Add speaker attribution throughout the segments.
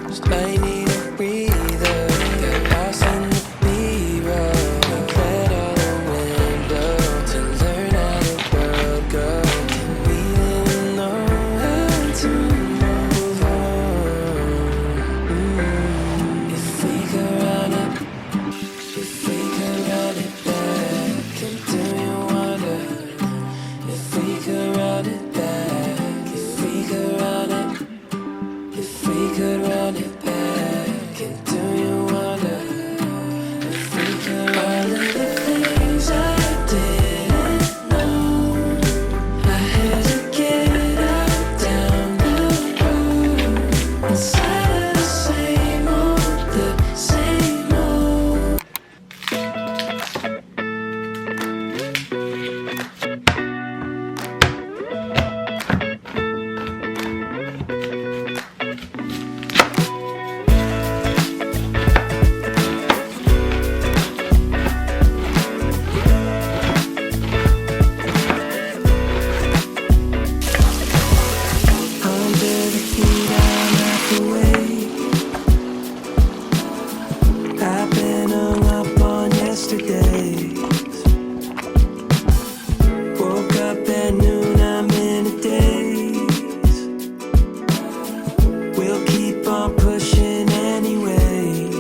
Speaker 1: Just might need a breather. Got lost in the B-roll. Declared all the window to learn how the world goes. And we didn't know how to move on. If we could run it, if we could run it back, and do you wonder? If we could run it back, if we could run it, if we could run it back, and do you wonder? If we could run it, the things I didn't know, I had to get out down the road, inside of the same old, the same old. Under the heat, I'm not awake. I've been hung up on yesterdays. Woke up at noon, I'm in a daze. We'll keep on pushing anyways.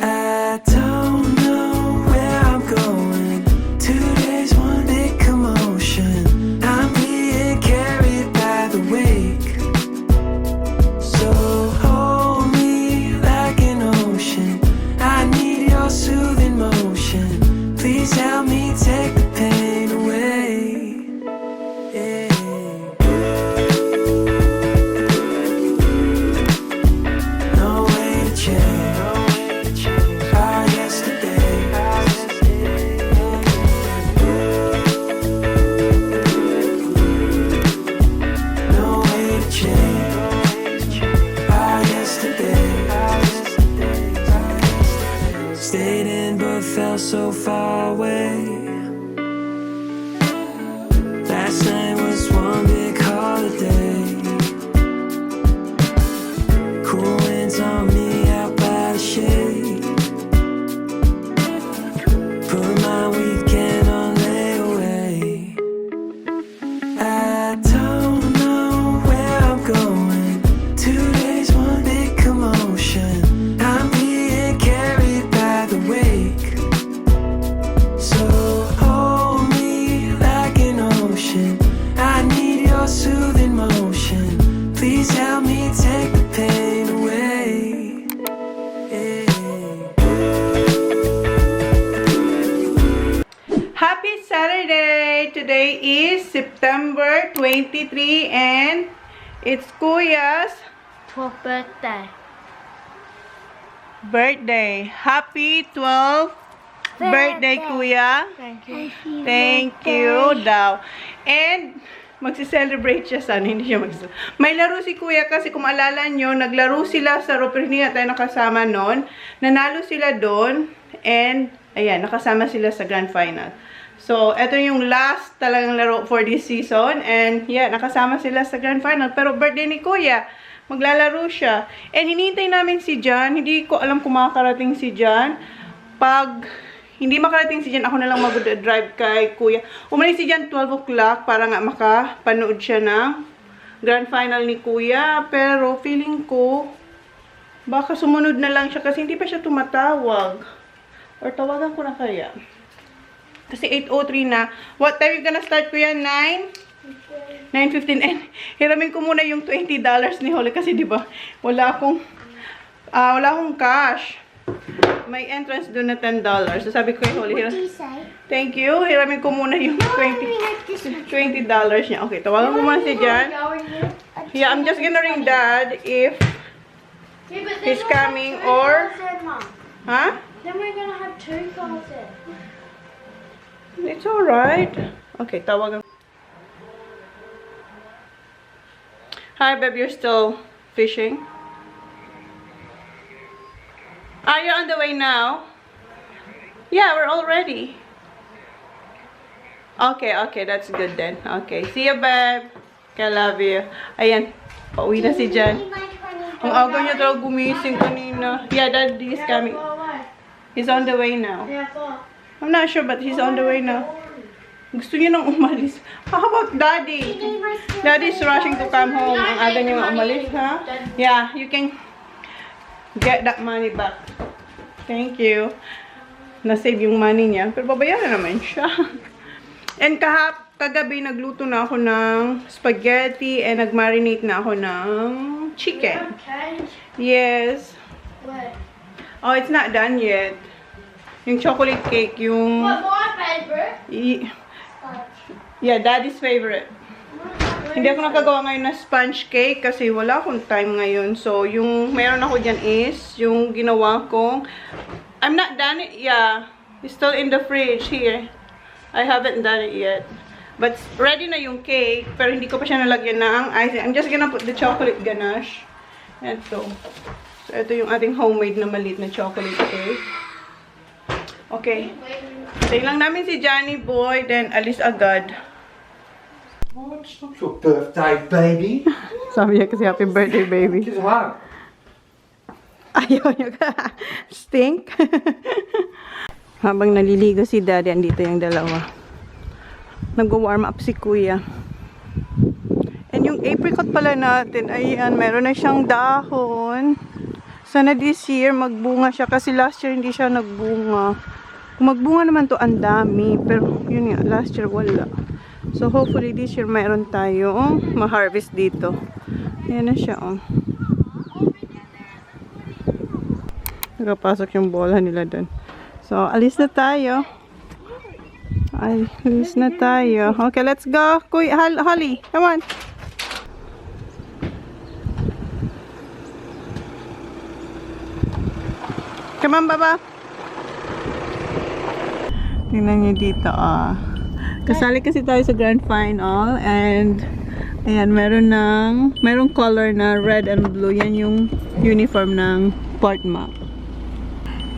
Speaker 1: I don't know where I'm going. 2 days, one big commotion. I'm being carried by the wake. So hold me like an ocean. I need your soothing motion. Please help me take the pain away. Yeah. No way to change our yesterday. No way to change our yesterday. Stayed in but felt so far away. Last night was one big holiday. Cool winds on me out by the shade. Put my weekend on layaway. I don't know where I'm going. 2 days, one big commotion. I'm being carried by the wake. So hold me like an ocean. I need your soothing motion. Please help me take the pain away.
Speaker 2: Happy Saturday! Today is September 23 and it's Kuya's
Speaker 3: For birthday.
Speaker 2: birthday. Happy 12th birthday, Kuya.
Speaker 3: Thank you.
Speaker 2: Thank you daw. And magsi-celebrate siya sana, hindi siya May laro si Kuya kasi kung maalala nyo, naglaro sila sa pero hindi na tayo nakasama noon. Nanalo sila doon and ayan, nakasama sila sa grand final. So, eto yung last talagang laro for this season and yeah, nakasama sila sa grand final. Pero birthday ni Kuya, maglalaro siya. And hinihintay namin si Jan. Hindi ko alam kung makakarating si Jan. Pag hindi makarating si Jan, ako na lang mag-drive kay Kuya. Umalis si Jan 12 o'clock para nga makapanood siya ng grand final ni Kuya. Pero feeling ko, baka sumunod na lang siya kasi hindi pa siya tumatawag. Or tawagan ko na kaya. Kasi 8:03 na. What time you gonna start, Kuya? 9:15. And hiramin ko muna yung $20 ni Holly kasi 'di ba? Wala akong cash. May entrance doon na $10. So sabi ko kay Holly, thank you. Hiramin ko muna yung $20 niya. Okay, tawagan ko muna si Jan. Yeah, I'm just gonna ring Dad if he's coming or huh?
Speaker 3: Then we're gonna have 2 calls in.
Speaker 2: It's alright. Okay, tawagan. Hi, babe. You're still fishing? Are you on the way now? Yeah, we're all ready. Okay, okay. That's good then. Okay. See you, babe. Okay, I love you. Ayan. Pauwi na si Jan. Ang aga niya talaga gumising kanina. Yeah, Daddy is coming. He's on the way now. I'm not sure, but he's on the way now. Gusto niya nang umalis. How about Daddy? Daddy's rushing to come home. Ang aga niya nga umalis, ha? Yeah, you can get that money back. Thank you. Na-save yung money niya. Pero babayaran naman siya. And kagabi nagluto na ako ng spaghetti and nag-marinate na ako ng chicken. Yes. Oh, it's not done yet. Yung chocolate cake, yung...
Speaker 3: What, my favorite?
Speaker 2: Yeah, Daddy's favorite. Hindi ako nakagawa ngayon na sponge cake kasi wala akong time ngayon. So, yung meron ako dyan is yung ginawa kong... I'm not done it. Yeah. It's still in the fridge here. I haven't done it yet. But ready na yung cake, pero hindi ko pa siya nalagyan ng icing. I'm just gonna put the chocolate ganache. Ito. So, ito yung ating homemade na maliit na chocolate cake. Okay. Tayo lang namin si Johnny Boy, then alis agad.
Speaker 4: Oh, it's not your birthday, baby.
Speaker 2: Sabi niya kasi happy birthday, baby.
Speaker 4: Kiss a hug.
Speaker 2: Ayaw niya ka. Stink. Habang naliligo si Daddy, andito yung dalawa. Nag-warm up si Kuya. And yung apricot pala natin, ayan, meron na siyang dahon. Sana this year magbunga siya kasi last year hindi siya nagbunga. Kung magbunga naman to, ang dami. Pero yun nga, last year wala. So hopefully this year mayroon tayong ma-harvest dito. Ayan na siya, oh. Nakapasok yung bola nila doon. So, alis na tayo. Alis na tayo. Okay, let's go. Kuya, Holly, come on. Come on, Baba. Tingnan niyo dito, ah. Kasali kasi tayo sa grand final and ayan, merong color na red and blue. Yan yung uniform ng Portma.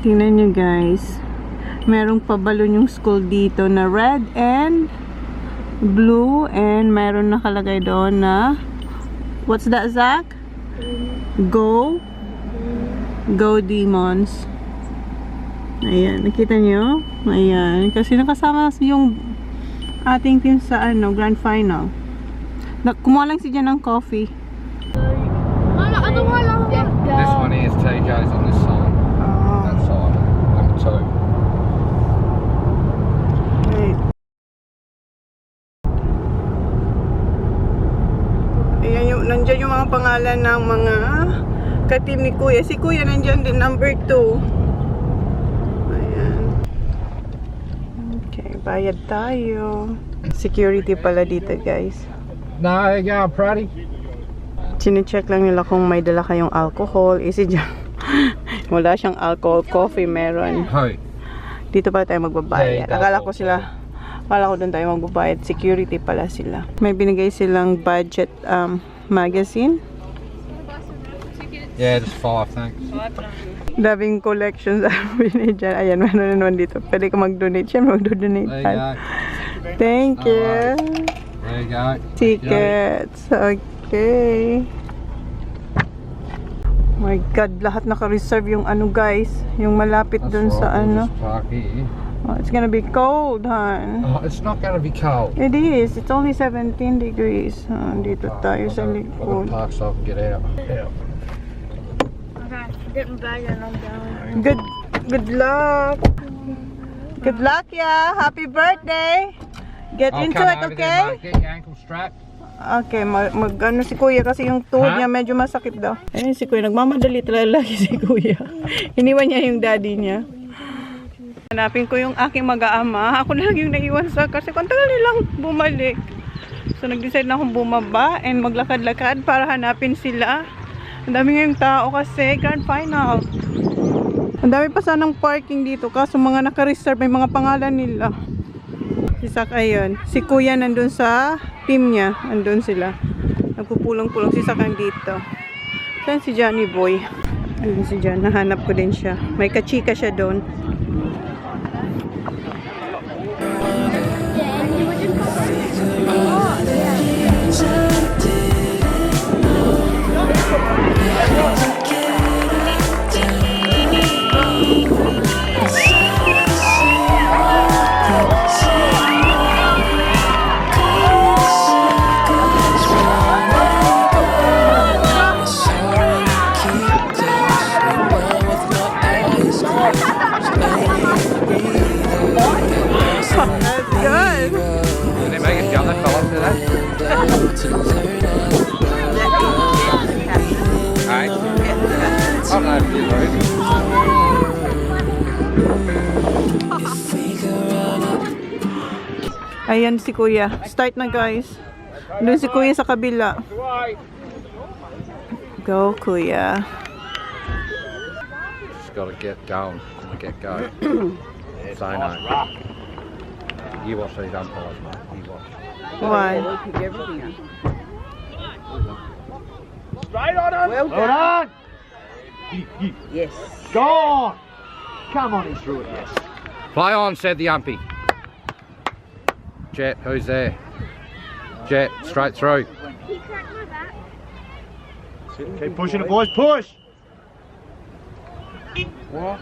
Speaker 2: Tingnan nyo guys, merong pabalon yung school dito na red and blue and meron nakalagay doon na what's that, Zach? Go Demons. Ayan, nakita nyo? Ayan, kasi nakasama yung ating team sa grand final. Kumuha lang si Jan ng coffee.
Speaker 4: This one is TJ's on this side. That side. Number 2.
Speaker 2: Right. Ayan yung, nandyan yung mga pangalan ng mga ka-team ni Kuya. Si Kuya nandyan din, number 2. Ayan. Okay, bayad tayo. Security pala dito, guys.
Speaker 4: No, there you go, Pratty.
Speaker 2: Chine-check lang nila kung may dala kayong alcohol. Easy dyan. Wala siyang alcohol. Coffee meron.
Speaker 4: Hoy.
Speaker 2: Dito pala tayo magbabayad. Akala ko doon tayo magbabayad. Security pala sila. May binigay silang budget magazine.
Speaker 4: Yeah, just 5, thanks.
Speaker 2: Daming collections sabi dyan. Ayan, meron na naman dito. Pwede ka mag-donate. Siyempre mag-donate.
Speaker 4: There you go.
Speaker 2: Thank you.
Speaker 4: There you go.
Speaker 2: Tickets. Okay. My God, lahat naka-reserve yung guys. Yung malapit dun sa
Speaker 4: We'll just park here.
Speaker 2: Oh, it's gonna be cold, hon.
Speaker 4: Oh, it's not going to be cold.
Speaker 2: It is. It's only 17 degrees. Dito tayo sa
Speaker 4: I've got to
Speaker 2: likod.
Speaker 4: park so I can get out.
Speaker 2: Good luck. Good luck, yeah. Happy birthday. Get
Speaker 4: I'll
Speaker 2: into
Speaker 4: come
Speaker 2: it,
Speaker 4: over
Speaker 2: okay?
Speaker 4: there, mate. Get your ankle strapped.
Speaker 2: Okay, mag-ano si Kuya kasi yung tuhod niya medyo masakit daw. Ayun si Kuya, nagmamadali talaga lagi si Kuya. Iniwan niya yung daddy niya. Hanapin ko yung aking mag-aama. Ako na lang yung naiwan sa kasi kung tagal nilang bumalik. So nag-decide na akong bumaba and maglakad-lakad para hanapin sila. Ang dami ngayong tao kasi grand final. Ang dami pa sanang parking dito kaso mga naka-reserve, may mga pangalan nila. Si Sak ayun. Si Kuya nandun sa team niya. Andun sila. Nagpupulong-pulong si Sak dito. Saan si Johnny Boy? Andun si John. Nahanap ko din siya. May kachika siya doon. Good.
Speaker 4: Did it make us jump that fella to that? Alright. Oh no, you're right.
Speaker 2: Ayan si Kuya. Start na guys. Doon si Kuya sa kabila. Go Kuya.
Speaker 4: Just gotta get going from the get-go. Say no. You watch these umpires, mate. You watch.
Speaker 2: Why?
Speaker 5: Straight on him. Well done. Yes. Go on. Come on, he's through it. Yes.
Speaker 4: Play on, said the umpy. Jet, who's there? Jet, straight through.
Speaker 5: Keep pushing it, boys. Push.
Speaker 4: What?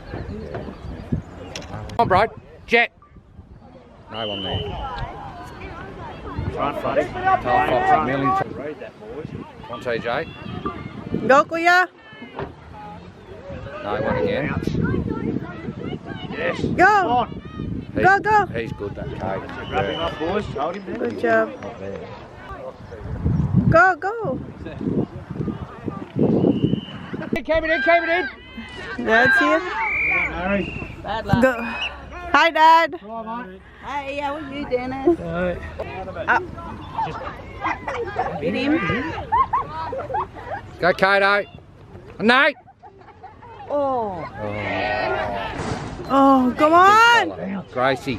Speaker 4: Come on, bro. Jet. No one there.
Speaker 5: Front, buddy. Read that, boys.
Speaker 4: Come on, TJ.
Speaker 2: Go Kuya.
Speaker 4: No one again.
Speaker 5: Yes.
Speaker 2: Go.
Speaker 5: Come on.
Speaker 2: Go.
Speaker 4: He's good, that Kate.
Speaker 5: Wrap him up, boys. Hold him there.
Speaker 2: Good job.
Speaker 4: Not there.
Speaker 2: Go.
Speaker 5: Came it in.
Speaker 2: That's it.
Speaker 5: Harry.
Speaker 2: Go. Hi Dad.
Speaker 5: Come on, mate.
Speaker 2: Hi, how are you Dennis? Up. Beat him.
Speaker 4: Go, Kato. Nate.
Speaker 2: Oh, come on.
Speaker 4: Gracie.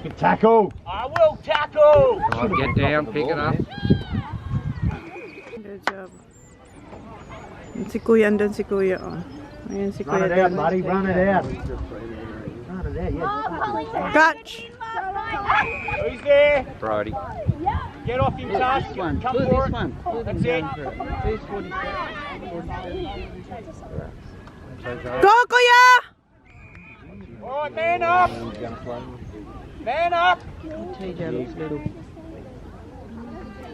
Speaker 5: Good tackle. I will tackle.
Speaker 4: Come on, get down, pick it up.
Speaker 2: Good job. Si Kuya, andun si Kuya. Oh. Ayan si
Speaker 5: Run
Speaker 2: Kuya.
Speaker 5: it out,
Speaker 2: Dennis.
Speaker 5: buddy. Run it out. Run it out, yeah.
Speaker 2: Catch.
Speaker 5: Who's there?
Speaker 4: Brody.
Speaker 5: Get off him, Tash. Come for it. That's it.
Speaker 2: Go Kuya.
Speaker 5: All right, man up. Man up.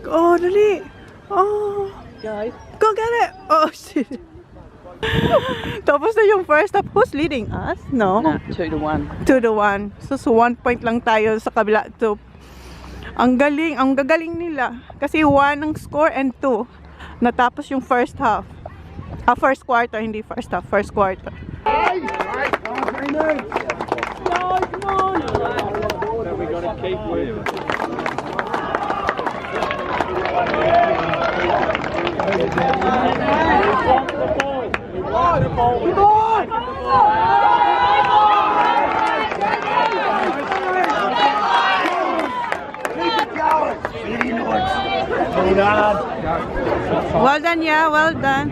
Speaker 2: Oh, dali. Oh. Go get it. Oh, shit. Tapos na yung first half. Who's leading us? No?
Speaker 6: 2-1.
Speaker 2: 2-1. So 1 point lang tayo sa kabila. So, ang gagaling nila. Kasi 1 ang score and 2. Natapos yung first half. First quarter, hindi first half. First quarter.
Speaker 5: We got to keep with.
Speaker 2: Well done, yeah. Well done.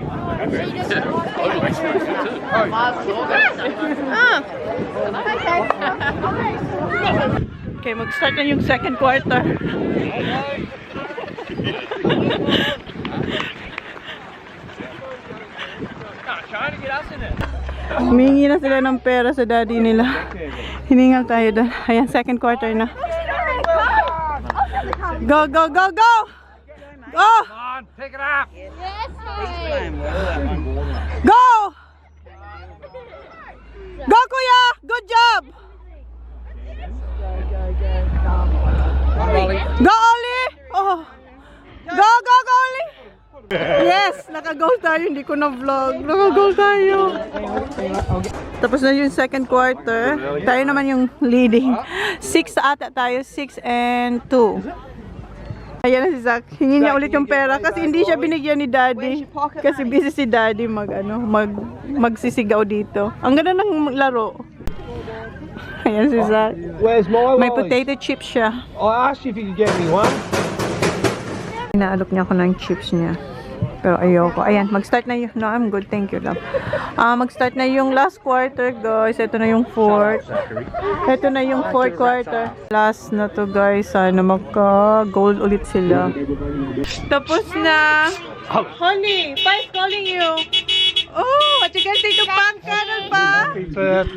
Speaker 2: Okay, mag-start na yung second quarter. Humingi na sila ng pera sa daddy nila. Hiningal tayo doon. Ayan, second quarter na. Go, go, go, go! Go!
Speaker 4: Come on, pick it up.
Speaker 2: Go! Go, Kuya! Good job! Go, Oli! Oh! Go, go, go, Oli! Yes! Naka-goal tayo. Hindi ko na-vlog. Naka-goal tayo. Tapos na yung second quarter. Tayo naman yung leading. 6 ata tayo. 6 and 2. Ayan na si Zach. Hingin niya ulit yung pera kasi hindi siya binigyan ni Daddy. Kasi busy si Daddy magsisigaw dito. Ang ganda ng laro. Ayan si Zach.
Speaker 5: Where's my
Speaker 2: May potato chips siya.
Speaker 5: I asked you if you could get me one.
Speaker 2: Inaalok niya ako ng chips niya. Pero ayoko. Ayan, mag-start na yung... No, I'm good. Thank you, love. Mag-start na yung last quarter, guys. Ito na yung fourth. Ito na yung fourth quarter. Last na to, guys. Sana magka-gold ulit sila. Tapos na. Honey, Pi's calling you. Oh, what you can say to Pam? Kanon pa?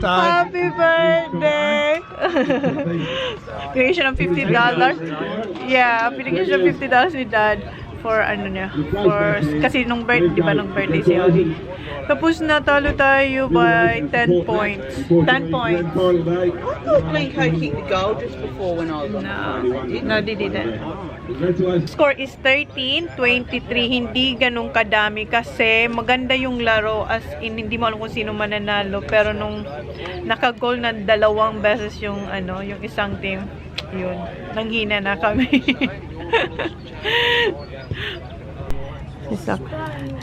Speaker 2: Happy birthday! Bigyan siya ng $50. Yeah, binigyan siya ng $50 ni Dad. For ano niya, for, kasi nung birthday, di ba nung birthday si Oli. Tapos natalo tayo by 10 points. 10 points.
Speaker 6: I thought Blinko kicked the goal just before when I was on
Speaker 2: No, they didn't. Score is 13-23. Hindi ganun kadami kasi maganda yung laro, as in hindi mo alam kung sino mananalo. Pero nung naka-goal na 2 beses yung ano, yung isang team, yun, nanghina na kami. Si Sak.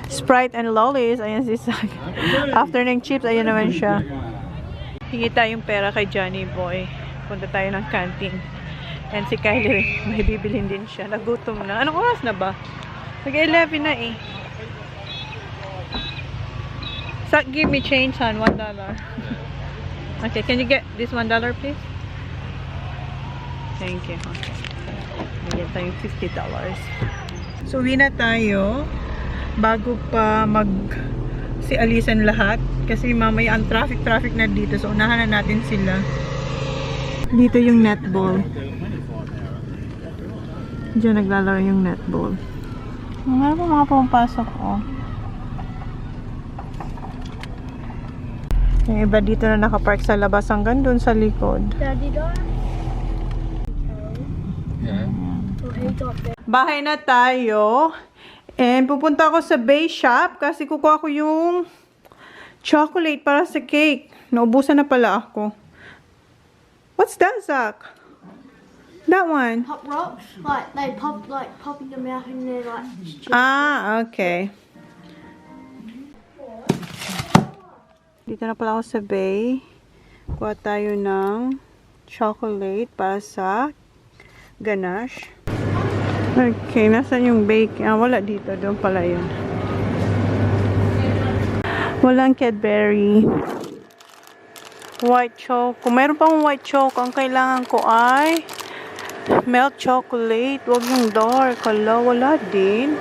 Speaker 2: Sprite and lollies. Ayan si Sak. After ng chips, ayan naman siya. Hingi tayong pera kay Johnny Boy. Punta tayo ng canteen. And si Kylie, may bibilhin din siya. Nagutom na. Anong oras na ba? Nag-11 na eh. Sak, give me change, son. $1. Okay, can you get this $1, please? Thank you. Okay. Bigyan tayong $50. So, uwi na tayo bago pa si alisan lahat. Kasi mamaya ang traffic na dito. So, unahan na natin sila. Dito yung netball. Diyan naglalaro yung netball. Ano pa mga pumapasok ko? Yung iba dito na nakapark sa labas hanggang dun sa likod.
Speaker 3: Daddy dog?
Speaker 4: Yeah.
Speaker 2: Bahay na tayo. And pupunta ako sa base shop kasi kukuha ko yung chocolate para sa cake. Naubusan na pala ako. What's that, Zach? That one?
Speaker 3: Pop rocks? Like, they pop, like, pop in your mouth and they're like...
Speaker 2: Ah, okay. Dito na pala ako sa bay. Kuha tayo ng chocolate para sa ganache. Okay, nasan yung bake? Ah, wala dito. Doon pala yun. Walang Cadbury. White chocolate. Kung mayroon pang white chocolate, ang kailangan ko ay milk chocolate. Huwag yung dark. Hala, wala din.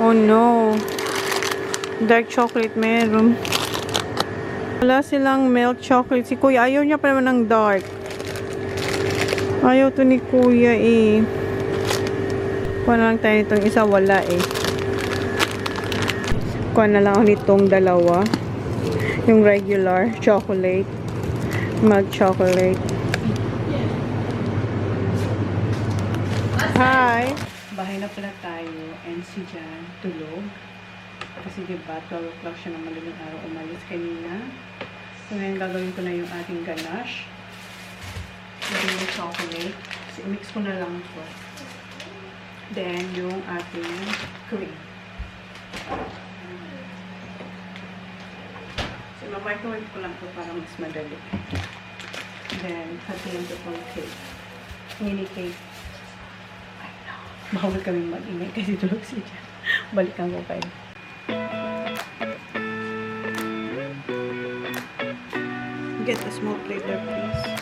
Speaker 2: Oh no. Dark chocolate meron. Wala silang milk chocolate. Si Kuya, ayaw niya pa naman ng dark. Ayaw to ni Kuya eh. Kuha na lang tayo nitong isa. Wala eh. Kuha na lang ako nitong 2. Yung regular chocolate. Milk chocolate. Hi! Bahay na pala tayo. And si Jan tulog. Kasi diba, 12 o'clock siya ng madaling araw umalis kanina. So ngayon gagawin ko na yung ating ganache. Lagyan yung chocolate. Kasi mix ko na lang ito. Then yung ating cream. So ma-microwave ko lang ito para mas madali. Then hatiin ko pang cake. Mini cake. I know. Bawal kaming mag-ingay kasi tulog si Jan. Balikan ko kayo. Get the small plate there, please.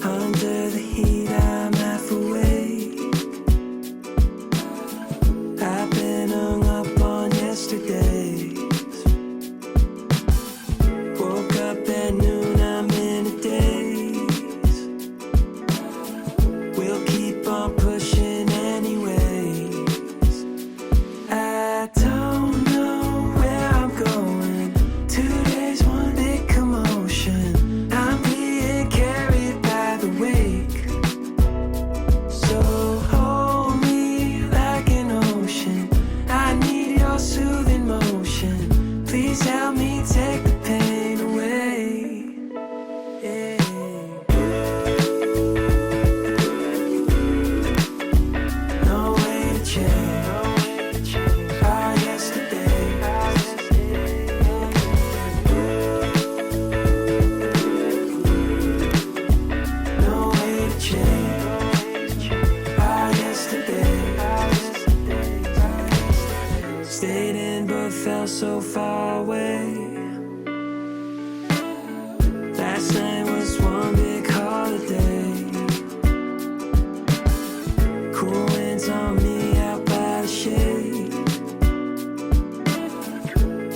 Speaker 1: Under the heat, I'm half awake. I've been hung up on yesterday. Woke up at noon, I'm in a daze. Stayed in but felt so far away. Last night was one big holiday. Cool winds on me out by the shade.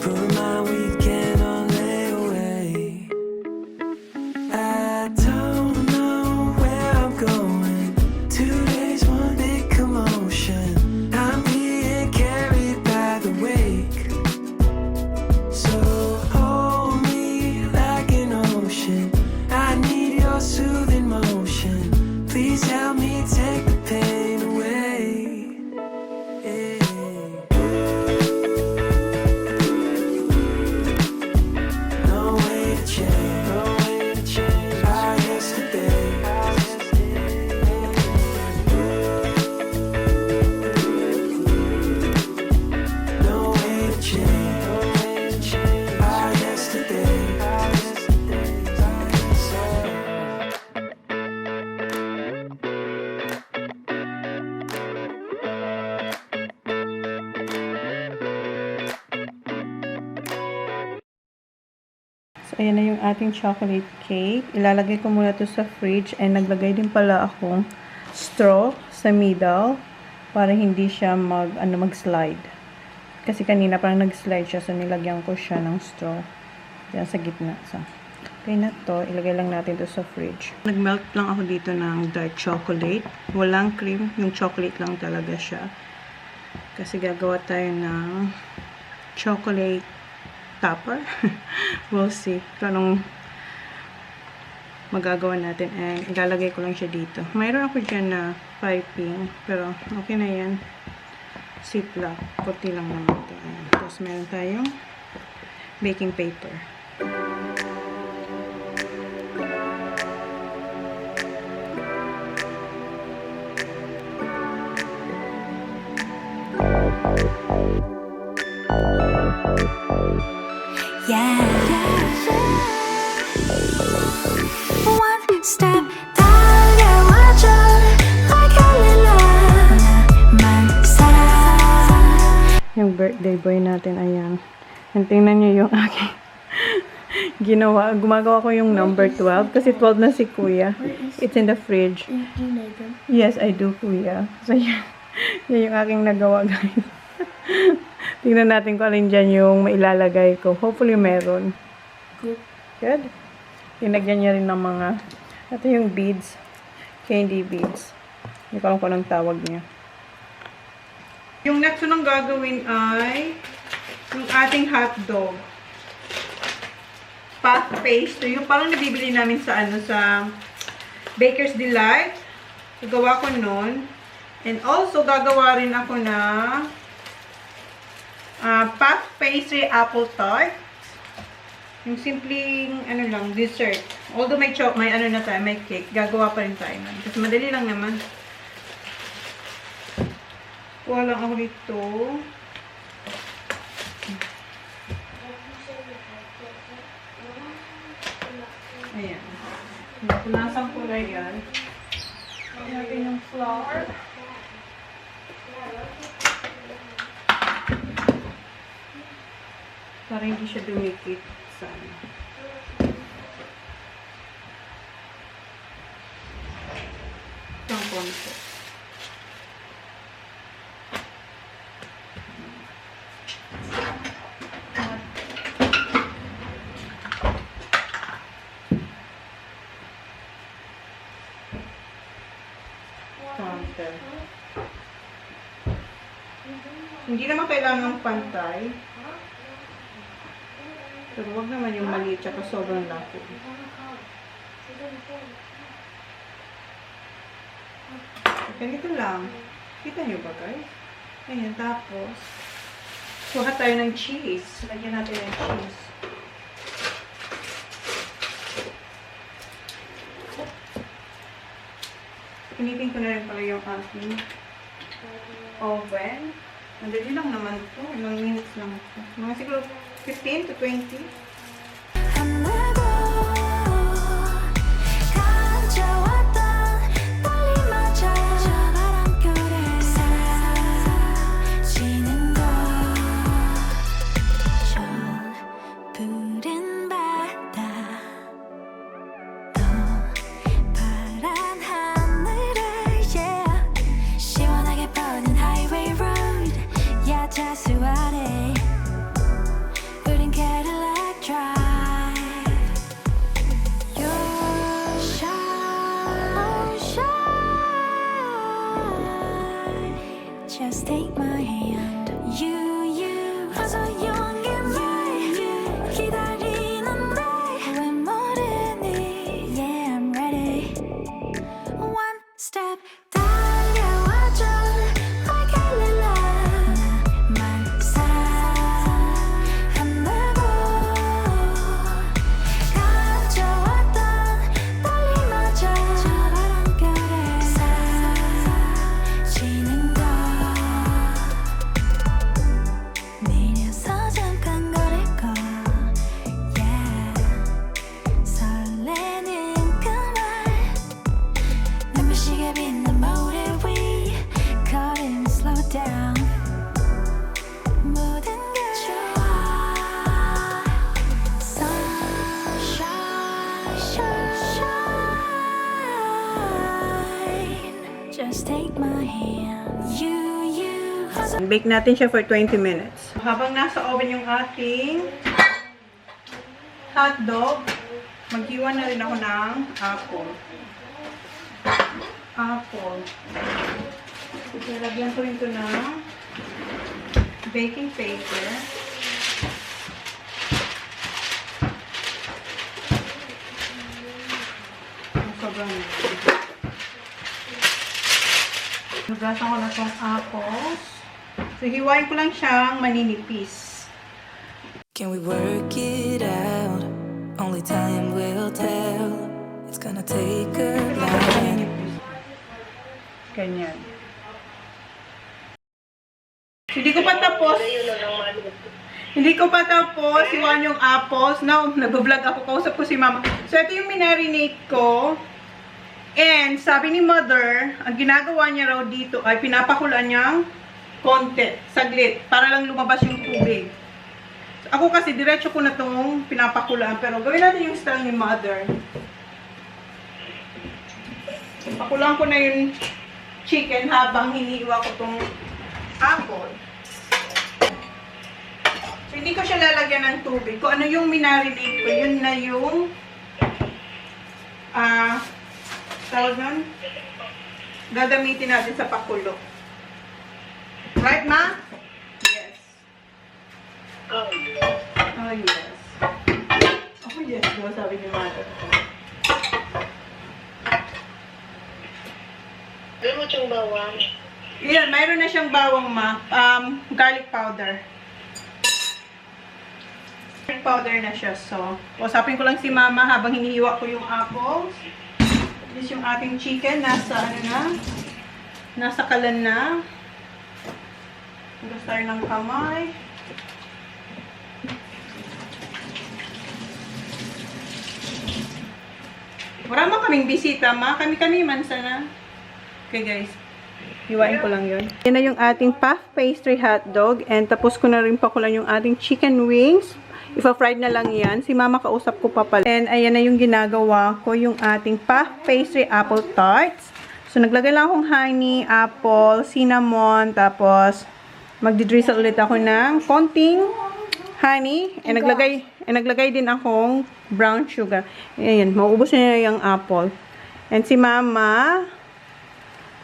Speaker 1: Put my weekend on layaway. I don't know where I'm going. 2 days, one big commotion. I'm being carried by the wake. So hold me like an ocean. I need your soothing motion. Please help me take the pain away. Yeah. No way to change, no way to change our yesterday. No way to change, no way to change our yesterday.
Speaker 2: So, ayan na yung ating chocolate cake. Ilalagay ko muna to sa fridge. And naglagay din pala akong straw sa middle para hindi siya mag-slide. Kasi kanina parang nag-slide siya. So, nilagyan ko siya ng straw. Diyan sa gitna. So, okay na to. Ilagay lang natin to sa fridge. Nag-melt lang ako dito ng dark chocolate. Walang cream. Yung chocolate lang talaga siya. Kasi gagawa tayo ng chocolate topper. We'll see kung anong magagawa natin. And ilalagay ko lang siya dito. Mayroon ako dyan na piping. Pero okay na yan. Ziplock. Puti lang naman ito. Ayan. Tapos meron tayong baking paper.
Speaker 7: Yeah. One step 달려와줘 like a naman sa.
Speaker 2: Yung birthday boy natin, ayan. And tingnan nyo yung aking ginawa. Gumagawa ko yung number 12 kasi 12 na si Kuya. It's in the fridge.
Speaker 3: You know them.
Speaker 2: Yes, I do, Kuya. So, yan. Yan yung aking nagawa, guys. Tingnan natin kung alin dyan yung mailalagay ko. Hopefully, meron.
Speaker 3: Good.
Speaker 2: Good. Tinagyan niya rin ng mga, ito yung beads. Candy beads. Hindi ko alam kung anong tawag niya. Yung next nang gagawin ay yung ating hotdog. Puff paste. So, yung parang nabibili namin sa sa Baker's Delight. Gagawa ko nun. And also, gagawa rin ako na puff pastry apple tart. Yung simpleng, lang, dessert. Although may na tayo, may cake. Gagawa pa rin tayo nun. Kasi madali lang naman. Kuha lang ako dito. Ayan. Punasan ko na yan. Ayan natin yung flour. Para hindi siya dumikit sa isang konti. Hindi naman kailangan pantay. Pero huwag naman yung maliit tsaka sobrang laki. Ganito lang. Kita nyo ba, guys? Ayan, tapos kuha tayo ng cheese. Lagyan natin ng cheese. Pinitin ko na rin pala yung ating oven. Madali lang naman ito. Ilang minutes lang ito. Mga siguro 15 to 20.
Speaker 7: 자수하래 우린 Cadillac Drive Your shine Just take my hand You 화소연이 기다리는데 왜 모르니 Yeah I'm ready One step 달려와줘 Like Allendale 나만 사랑한다고 가져왔던 떨림마저 저 바람결에 사라지는 것 내려서 잠깐 걸을 거 Yeah 설레는 그말 눈부시게 빛난 모래 위 걸음 slow down 모든 게 좋아 Sunshine Just take my hand You
Speaker 2: Bake natin siya for 20 minutes. Habang nasa oven yung ating hotdog, maghiwa na rin ako ng apple. Lagyan ko rin ito ng baking paper. Sobrang Nugasan ko na itong apples. So, hiwain ko lang siyang maninipis.
Speaker 1: Can we work it out? Only time will tell. It's gonna take a lot.
Speaker 2: Maninipis. Ganyan. Hindi ko pa tapos. Hindi ko pa tapos. Hiwain yung apples. Now, nag-vlog ako. Kausap ko si mama. So, ito yung minarinate ko. And, sabi ni mother, ang ginagawa niya raw dito ay pinapakulaan niyang konti, saglit, para lang lumabas yung tubig. So, ako kasi, diretso ko na itong pinapakulaan. Pero, gawin natin yung style ni mother. Pakulaan ko na yung chicken habang hinihiwa ko itong apple. So, hindi ko siya lalagyan ng tubig. Kung ano yung minarinate ko, yun na yung tawag nun, gagamitin natin sa pakulo. Right, ma? Yes. Oh, yes. Oh, yes. Diba sabi ni mother?
Speaker 8: Gawin mo siyang bawang.
Speaker 2: Yan, mayroon na siyang bawang, ma. Garlic powder. Garlic powder na siya. So, usapin ko lang si mama habang hinihiwa ko yung apples. This yung ating chicken. Nasa, ano na? Nasa kalan na. Hugas tayo ng kamay. Wala man kaming bisita, ma. Kami man sana. Okay, guys. Hiwain ko lang yun. Yan na yung ating puff pastry hotdog. And tapos ko na rin pakulan yung ating chicken wings. Ipa-fried na lang yan. Si mama kausap ko pa pala. And ayan na yung ginagawa ko, yung ating puff pastry apple tarts. So, naglagay lang akong honey, apple, cinnamon, tapos magdi-drizzle ulit ako ng konting honey. And naglagay din akong brown sugar. Ayan, mauubos na yung apple. And si mama,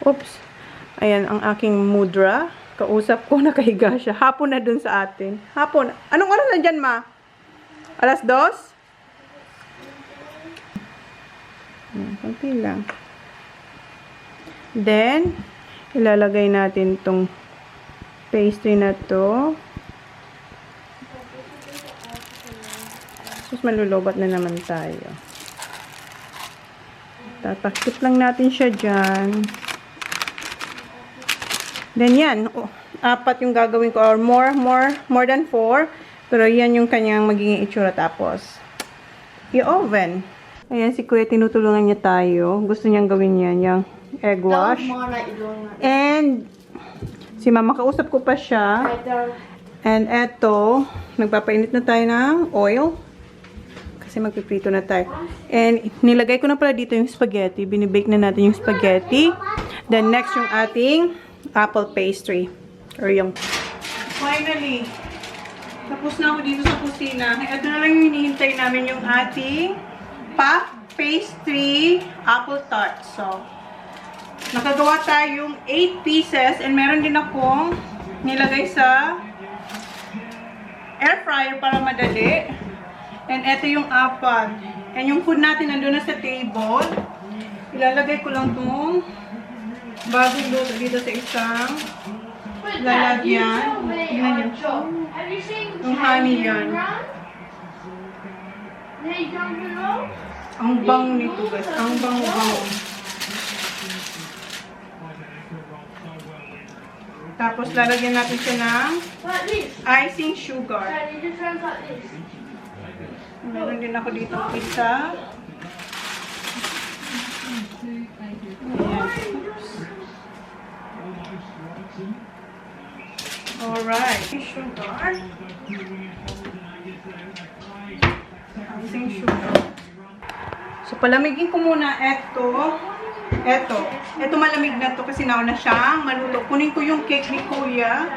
Speaker 2: oops, ayan ang aking mudra. Kausap ko, nakahiga siya. Hapon na dun sa atin. Hapon. Anong oras na dyan, ma? Alas 2? Konti lang. Then, ilalagay natin tong pastry na to. Sus, malulobat na naman tayo. Tatakip lang natin siya dyan. Then, yan. Apat yung gagawin ko. Or more than 4. Pero yan yung kanyang magiging itsura. Tapos, i-oven. Ayan, si Kuya, tinutulungan niya tayo. Gusto niyang gawin yan, yung egg wash. And, si mama, kausap ko pa siya. And eto, nagpapainit na tayo ng oil. Kasi magpiprito na tayo. And, nilagay ko na pala dito yung spaghetti. Binibake na natin yung spaghetti. Then, next yung ating apple pastry. Or yung Finally, tapos na ako dito sa kusina. Ito na lang yung hinihintay namin yung ating puff pastry apple tart. So, nakagawa tayong 8 pieces and meron din akong nilagay sa air fryer para madali. And ito yung apat. And yung food natin nandun na sa table. Ilalagay ko lang itong bagong luto dito sa isang lalagyan. Tingnan niyo. Yung honey yan. Ang bang nito guys. Ang bang. Tapos lalagyan natin siya ng icing sugar. Meron din ako dito isa. Alright. Sugar. Icing sugar. So, palamigin ko muna Ito malamig na to kasi nauna siyang maluto. Kunin ko yung cake ni Kuya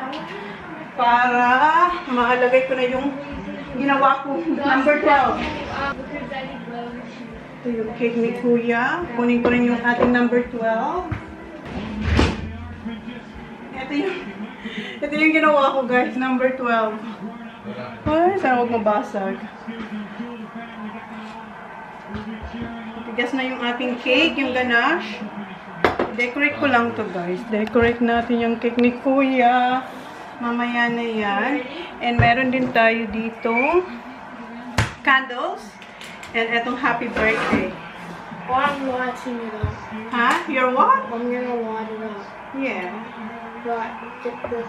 Speaker 2: para maalagay ko na yung ginawa ko. Number 12. Ito yung cake ni Kuya. Kunin ko rin yung ating number 12. Ito yung ginawa ko guys. Number 12. Ay, sana huwag mabasag. Tigas na yung ating cake, yung ganache. Decorate ko lang to guys. Decorate natin yung cake ni Kuya. Mamaya na yan. And meron din tayo dito candles. And etong happy birthday.
Speaker 3: Oh, I'm lighting it up.
Speaker 2: Ha? You're what?
Speaker 3: I'm gonna light it up.
Speaker 2: Yeah.
Speaker 3: Right, get the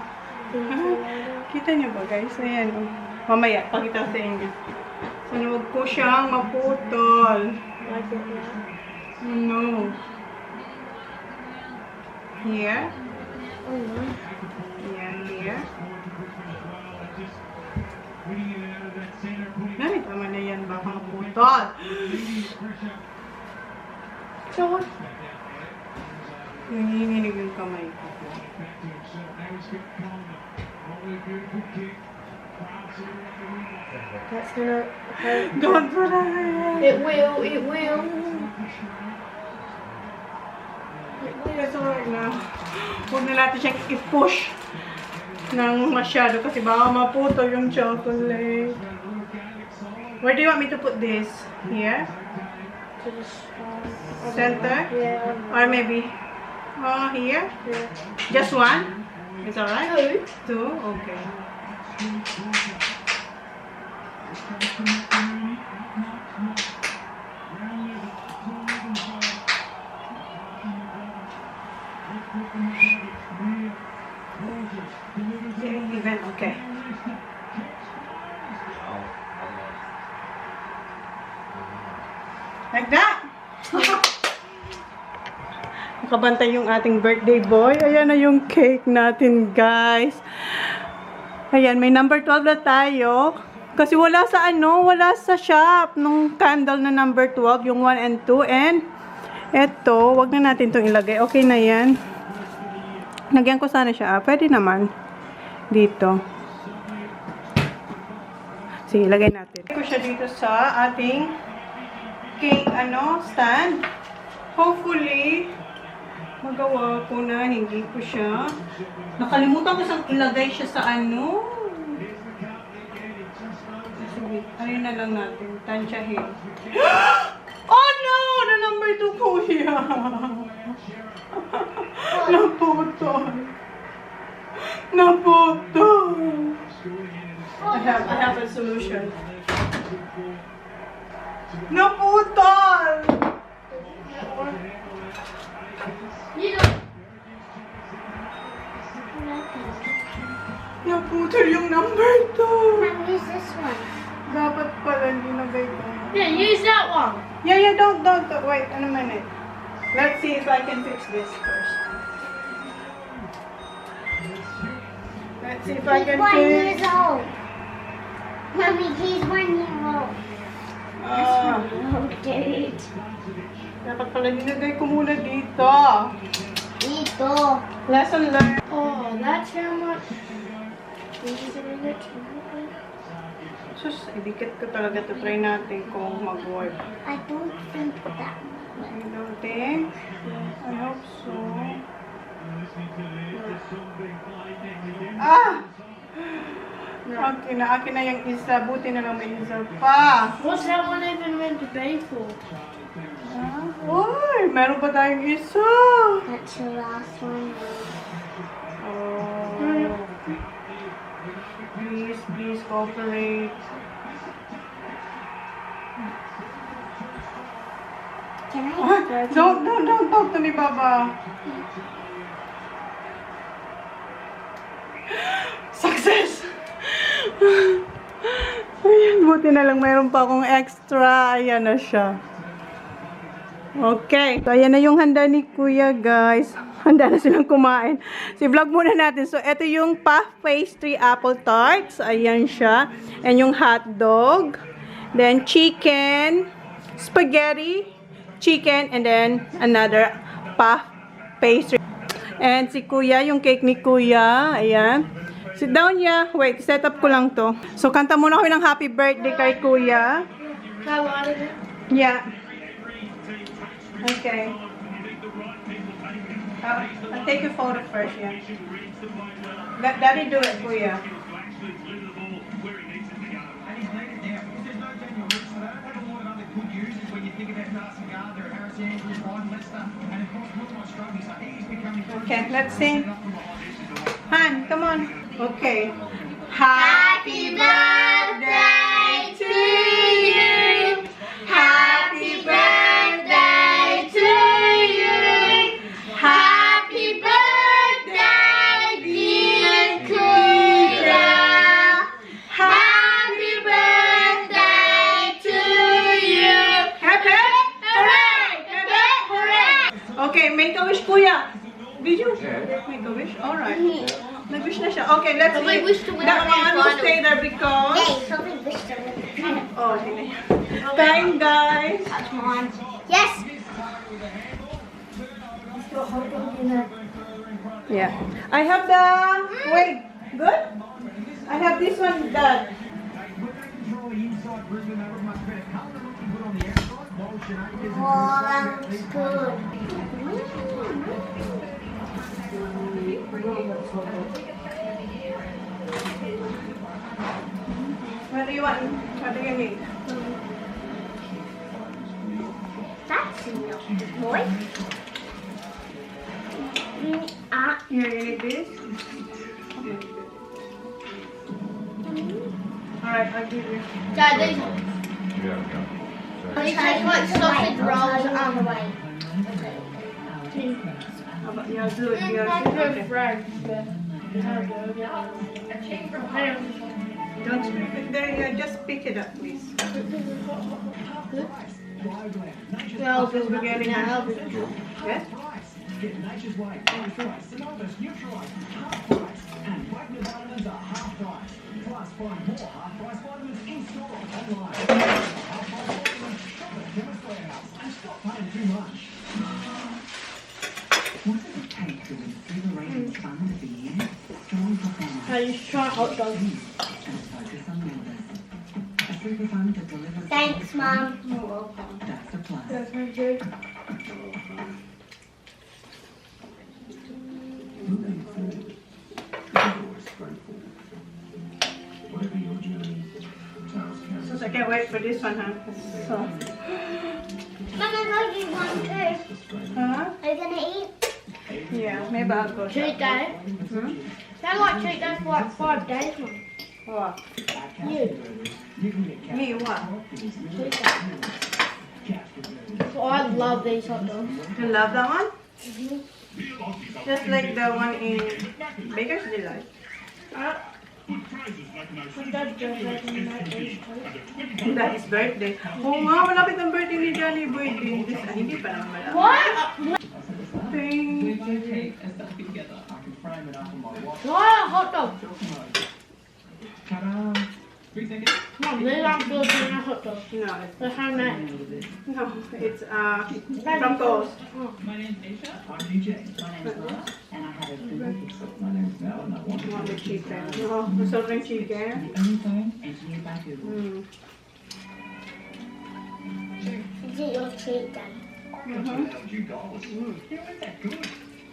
Speaker 3: thing to light up.
Speaker 2: Kita niyo ba guys? Ayan. Oh. Mamaya, pakita sa inyo. So, huwag ko siyang maputol.
Speaker 3: Like it now.
Speaker 2: Oh no. Here.
Speaker 3: Oh no.
Speaker 2: Yan, here. Ay, tama na yan. Baka maputol.
Speaker 3: So,
Speaker 2: Nanginginig yung kamay ko.
Speaker 3: that's gonna hurt.
Speaker 2: Don't try.
Speaker 3: It will.
Speaker 2: It's alright na. Huwag na natin siyang i-push ng masyado kasi baka maputol yung chocolate. Where do you want me to put this? Here?
Speaker 3: To the
Speaker 2: Center?
Speaker 3: Yeah.
Speaker 2: Or maybe here?
Speaker 3: Yeah.
Speaker 2: Just one? It's alright? Two? Okay. Even, okay. Like that! Nakabantay yung ating birthday boy. Ayan na yung cake natin, guys. Ayan, may number 12 na tayo. Kasi wala sa shop nung candle na number 12, yung 1 and 2. And, eto, wag na natin itong ilagay. Okay na yan. Nagyan ko sana siya. Pwede naman. Dito. Sige, ilagay natin. Ilagay ko siya dito sa ating cake, stand. Hopefully, magawa ko na. Hindi ko siya. Nakalimutan ko siyang ilagay siya sa Sige, ayun na lang natin. Tansyahin. Oh no! The number 2 Kuya. Naputol. I have a solution. Naputol! Naputol yung number 2.
Speaker 3: Use this one.
Speaker 2: Dapat pala nilagay ko.
Speaker 3: Yeah, use that one.
Speaker 2: Yeah, don't. Wait, a minute. Let's see if I can fix this first. Let's see if I can
Speaker 3: He's 1
Speaker 2: fix.
Speaker 3: years old. Mommy, he's 1 year old. Dude.
Speaker 2: Dapat pala nilagay ko muna dito.
Speaker 3: Dito.
Speaker 2: Lesson learned.
Speaker 3: Oh, that's how much.
Speaker 2: Sus, idikit ko talaga to. Try natin kung mag-work.
Speaker 3: I don't think that.
Speaker 2: You don't think? I hope so. Ah! Akin na yung isa. Buti na lang may isa pa.
Speaker 3: What's that one even meant to pay for?
Speaker 2: Uy, meron pa tayong isa.
Speaker 3: That's the last one.
Speaker 2: Oh. Please cooperate.
Speaker 3: Can I
Speaker 2: Don't talk to me, Baba. Success! Ayan, buti na lang mayroon pa akong extra. Ayan na siya. Okay. So, ayan na yung handa ni Kuya, guys. Handa na silang kumain. Si-vlog muna natin. So, ito yung puff pastry apple tarts. Ayan siya. And yung hot dog. Then, chicken, spaghetti, chicken, and then another puff pastry. And si Kuya, yung cake ni Kuya. Ayan. Sit down, ya. Wait, set up ko lang to. So, kanta muna kami ng happy birthday kay Kuya. Yeah. Okay. I'll take your photo first, yeah. Let Daddy do it, Kuya. Okay, let's sing. Han, come on. Okay. Happy birthday to you. Happy birthday to you. Happy birthday, dear Kuya. Happy birthday to you. Happy, hooray! Happy, hooray! Okay, make a wish, Kuya. Did you make a wish? All right. Nag-wish na siya. Okay, let's
Speaker 3: Somebody
Speaker 2: eat.
Speaker 3: wish to win
Speaker 2: That
Speaker 3: the
Speaker 2: one will
Speaker 3: final.
Speaker 2: stay there because...
Speaker 3: Hey, somebody wish to win the final.
Speaker 2: Oh, hindi na. Time, guys.
Speaker 3: That's mine. Yes!
Speaker 2: Yeah. I have the... Wait. Good? I have this one, Dad.
Speaker 3: Oh, that looks good.
Speaker 2: What do you want? What do you need?
Speaker 3: That's enough, boy.
Speaker 2: Here, you need this? Okay. Alright, I'll give you.
Speaker 3: Dad, these
Speaker 4: Yeah,
Speaker 3: taste like sausage rolls on the way.
Speaker 2: How about you? I'll do it. Yeah, okay. Don't spit there. Just pick it up, please. Well, because we're getting out. Yes?
Speaker 3: I just try hot dogs. Thanks, Mom. You're welcome. That's my joke.
Speaker 2: So I can't wait for this one, huh? So,
Speaker 3: Mom, I know you want too.
Speaker 2: huh?
Speaker 3: Are you gonna eat?
Speaker 2: Yeah, maybe I'll go.
Speaker 3: Treat day. That like treat day for like 5 days, Mom.
Speaker 2: What?
Speaker 3: You.
Speaker 2: Me, what?
Speaker 3: Oh, I love these hot dogs.
Speaker 2: You love that one? Just like the one in Baker's Delight. Daddy's birthday. Oo nga, malapit ang birthday ni Johnny Boy din. Hindi pa naman malapit.
Speaker 3: What?
Speaker 2: Thank you.
Speaker 3: Why a hot dog? Mom, these aren't Filipino hot dogs.
Speaker 2: No, it's,
Speaker 3: They're handmade.
Speaker 2: no, it's from Coast.
Speaker 3: Oh.
Speaker 2: Want the chicken? Oh, gusto rin chicken?
Speaker 3: Is it your treat then?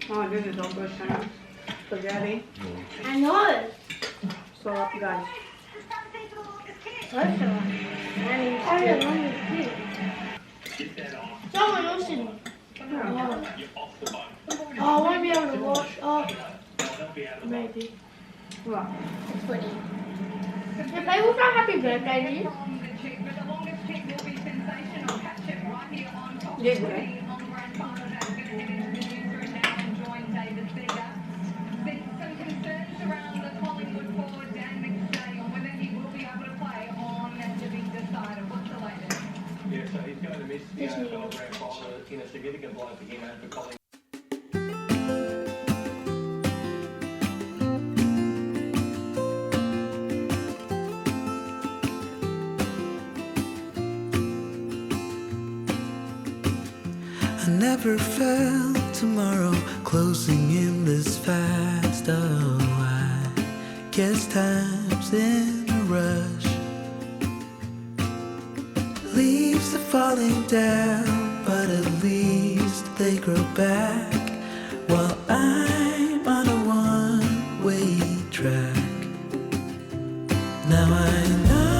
Speaker 2: Oh, this is all good, huh? Spaghetti.
Speaker 3: I know.
Speaker 2: So, guys.
Speaker 3: Someone else didn't. Oh, I won't be able to wash off. Maybe.
Speaker 2: What?
Speaker 3: Footy. If they will say happy birthday to you.
Speaker 2: Yes,
Speaker 9: Yeah, so he's going to miss the AFL Grand Final in a significant blow for him and for Collingwood.
Speaker 1: I never felt tomorrow closing in this fast. Oh, I guess time's in a rush. Leaves are falling down, but at least they grow back. While I'm on a one-way track. Now I know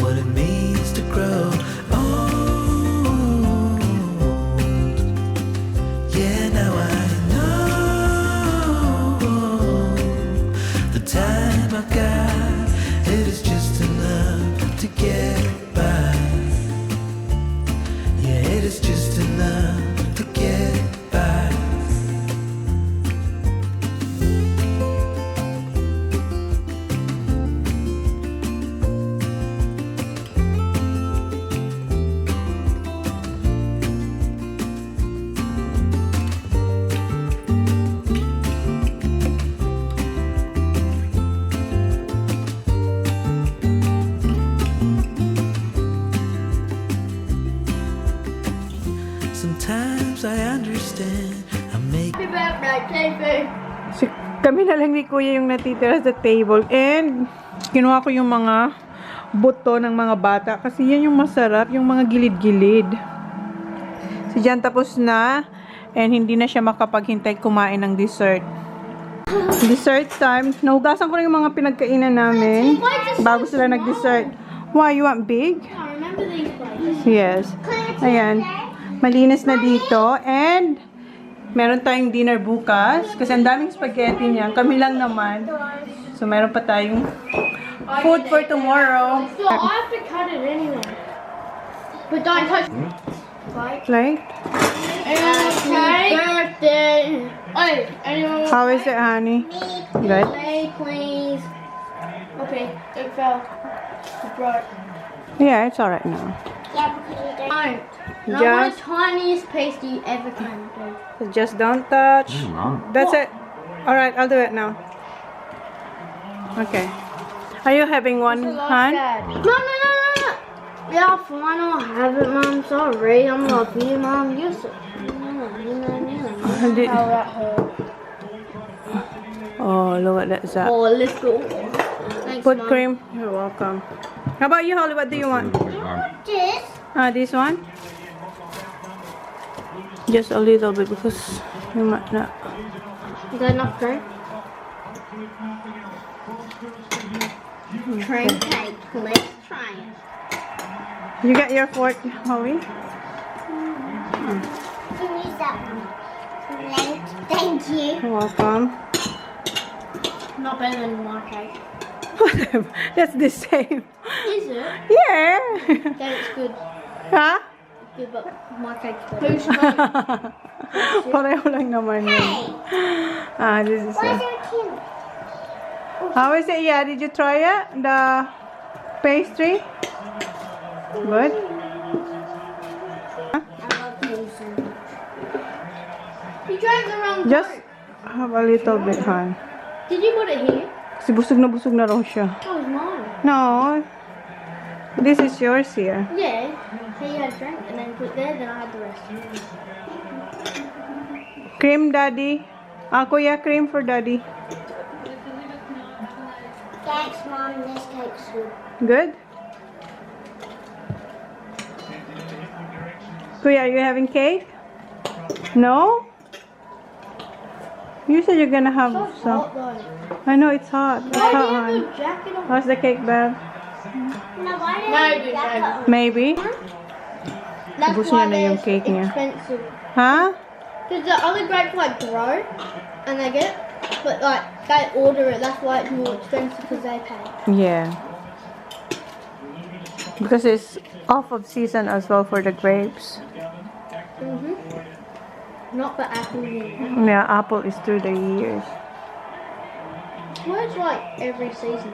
Speaker 1: what it means to grow old. Yeah, now I know the time I got, it is just enough to get by. Yeah, it is just enough to get by. Sometimes I understand I make
Speaker 3: Happy birthday, TV.
Speaker 2: Kami na lang ni Kuya yung natitira sa table. And, kinuha ko yung mga buto ng mga bata. Kasi yan yung masarap, yung mga gilid-gilid. Si Jan tapos na. And hindi na siya makapaghintay kumain ng dessert. Dessert time. Nahugasan ko na yung mga pinagkainan namin. Bago sila nag-dessert. Why? You want big?
Speaker 3: I remember these places.
Speaker 2: Yes. Ayan. Malinis na dito. And, meron tayong dinner bukas. Kasi ang daming spaghetti niya. Kami lang naman. So, meron pa tayong food for tomorrow.
Speaker 3: So I have to cut it anyway. But don't touch
Speaker 2: Like?
Speaker 3: Happy birthday. Oh, anyone?
Speaker 2: How is it, honey? Good?
Speaker 3: Play, please. Okay, it fell. It broke.
Speaker 2: Yeah, it's alright now.
Speaker 3: Yeah, because you don't. No,
Speaker 2: Just-
Speaker 3: the tiniest piece you ever can do.
Speaker 2: So just don't touch. That's it. Alright, I'll do it now. Okay. Are you having one, hon?
Speaker 3: No. Yeah, fine, I'll have it, Mom. Sorry, I'm not you, Mom. You're so...
Speaker 2: Did-
Speaker 3: Oh, that hurt.
Speaker 2: Oh, look at that. Zap.
Speaker 3: Oh, let's go. Thanks,
Speaker 2: Put
Speaker 3: Mom.
Speaker 2: cream. You're welcome. How about you, Holly? What do you want?
Speaker 3: This?
Speaker 2: This one? Just a little bit because you might not.
Speaker 3: You got enough cream? Cream cake. Let's try it.
Speaker 2: You got your fork, Holly?
Speaker 3: Can use that one. Thank you.
Speaker 2: You're welcome.
Speaker 3: Not better than my cake.
Speaker 2: Whatever. That's the same.
Speaker 3: Is it?
Speaker 2: Yeah.
Speaker 3: Then it's good.
Speaker 2: Huh?
Speaker 3: Good, but my cake's better. Who's mine?
Speaker 2: Pareho lang naman yun. This is it.
Speaker 3: tin?
Speaker 2: How is it? Yeah, did you try it? The pastry? Good?
Speaker 3: I love you so much. You drank the wrong
Speaker 2: Just
Speaker 3: Coke.
Speaker 2: have a little bit, hon.
Speaker 3: Did you put it here?
Speaker 2: Kasi busog na raw siya.
Speaker 3: That was mine.
Speaker 2: No. This is yours here.
Speaker 3: Yeah. So you had a drink and then put there, then I had the rest.
Speaker 2: Cream, Daddy. Kuya, cream for Daddy.
Speaker 3: Thanks, Mom. This cake's good.
Speaker 2: Good? Kuya, are you having cake? No? You said you're gonna have some.
Speaker 3: Hot though.
Speaker 2: I know it's hot. It's
Speaker 3: Why
Speaker 2: hot
Speaker 3: do you have
Speaker 2: on.
Speaker 3: a jacket on?
Speaker 2: How's the cake, Bev?
Speaker 3: No, why do you have a jacket on?
Speaker 2: Maybe.
Speaker 3: That's
Speaker 2: Ubus
Speaker 3: why
Speaker 2: niya na yung
Speaker 3: they're
Speaker 2: cake niya.
Speaker 3: expensive.
Speaker 2: Huh?
Speaker 3: Because the other grapes like grow and they get it, but like they order it. That's why it's more expensive because they pay.
Speaker 2: Yeah. Because it's off of season as well for the grapes.
Speaker 3: Not for apples.
Speaker 2: Yeah, apple is through the years.
Speaker 3: Well, it's like every season.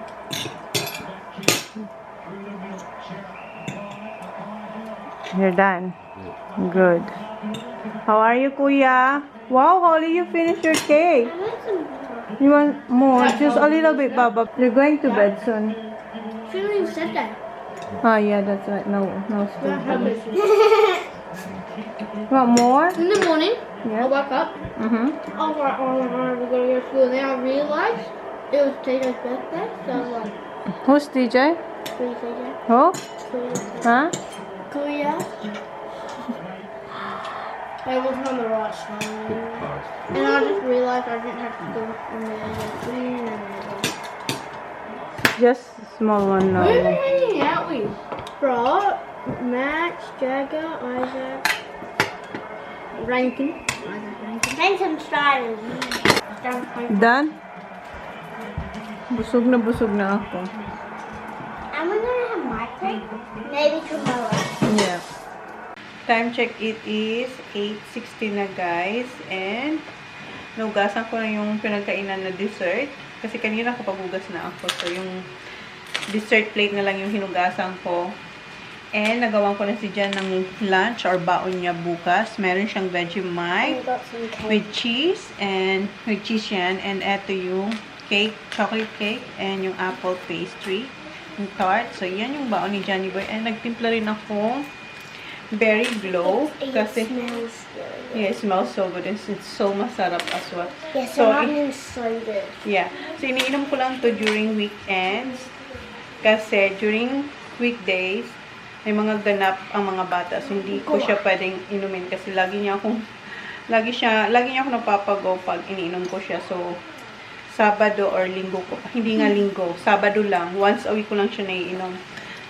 Speaker 2: You're done. Good. How are you, Kuya? Wow, Holly, you finished your cake.
Speaker 3: I want some more.
Speaker 2: You want more? Just a little bit, Baba. You're going to bed soon.
Speaker 3: She didn't even said that.
Speaker 2: Oh, yeah, that's right. No school.
Speaker 3: Yeah,
Speaker 2: today. You want more?
Speaker 3: In the morning, I
Speaker 2: Yeah.
Speaker 3: woke up. I was like, oh my god, we're gonna go to school. Then I realized it was TJ's birthday, so I was like,
Speaker 2: Who's TJ?
Speaker 3: Kuya, TJ.
Speaker 2: Who?
Speaker 3: Kuya.
Speaker 2: Huh?
Speaker 3: Kuya. I wasn't on the right side. And I just realized I didn't have to go in there.
Speaker 2: Just small one now.
Speaker 3: Who are you hanging out with? Bro, Max, Jagger, Isaac, Rankin. And some stars.
Speaker 2: Done? Busog na ako.
Speaker 3: Am I gonna have my cake? Maybe tomorrow.
Speaker 2: Yeah. Time check, it is 8:60 na, guys. And nugasan ko na yung pinagkainan na dessert. Kasi kanina kapag-ugas na ako. So, yung dessert plate na lang yung hinugasan ko. And nagawan ko na si Jan ng lunch or baon niya bukas. Meron siyang Vegemite with cheese. And with cheese yan. And eto yung cake, chocolate cake. And yung apple pastry. Yung tart. So, yan yung baon ni Johnny Boy. And nagtimpla rin ako berry glow. Kasi,
Speaker 3: smells good.
Speaker 2: yeah, it smells so good. It's so masarap as well.
Speaker 3: Yes,
Speaker 2: So,
Speaker 3: is so good.
Speaker 2: yeah. So, iniinom ko lang to during weekends. Kasi, during weekdays, may mga ganap ang mga bata. So, hindi ko siya pwedeng inumin kasi lagi niya ako napapago pag iniinom ko siya. So, Sabado or Linggo ko. Hindi nga Linggo. Sabado lang. Once a week ko lang siya naiinom.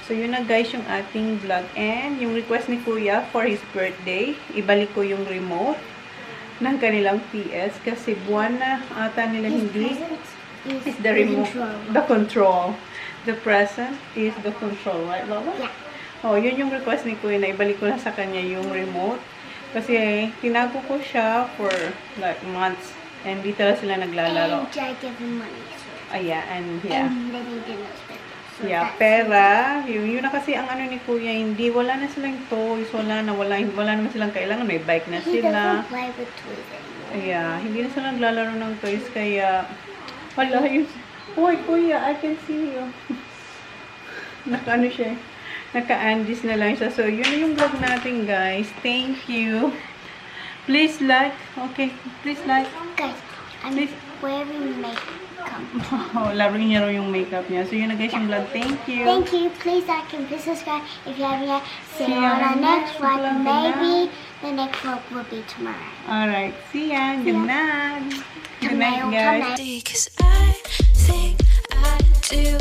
Speaker 2: So, yun na guys yung ating vlog. And, yung request ni Kuya for his birthday, ibalik ko yung remote ng kanilang PS. Kasi buwan na ata nila hindi. Is the remote. The control. The present is the control. Right, Lola?
Speaker 3: Yeah.
Speaker 2: Oh, yun yung request ni Kuya na ibalik ko na sa kanya yung remote. Kasi, tinago ko siya for like months. And dito na sila naglalaro.
Speaker 3: And I give him money.
Speaker 2: Yeah, and yeah.
Speaker 3: And then he didn't spend it. So
Speaker 2: Yeah,
Speaker 3: that's
Speaker 2: pera, yun na kasi ang ano ni Kuya, hindi, wala na silang toys, wala naman silang kailangan, may bike na
Speaker 3: He
Speaker 2: sila.
Speaker 3: doesn't play with toys anymore.
Speaker 2: Yeah, hindi na sila naglalaro ng toys, kaya, wala yun. Uy, Kuya, I can see you. Naka-ano siya, naka-Andis na lang siya. So, yun na yung vlog natin, guys. Thank you. Please like, okay, please like.
Speaker 3: Guys, I'm
Speaker 2: Please.
Speaker 3: wearing makeup.
Speaker 2: Oh, laro niya raw yung makeup niya. So, yun na guys yung vlog. Thank you.
Speaker 3: Thank you. Please like and please subscribe if you haven't yet. See
Speaker 2: See
Speaker 3: you
Speaker 2: you
Speaker 3: on our next vlog.
Speaker 2: vlog.
Speaker 3: Maybe the next vlog will be tomorrow.
Speaker 2: Alright, see ya. Good night. Good night,
Speaker 3: Tomorrow,
Speaker 2: guys.
Speaker 7: Because I think I do.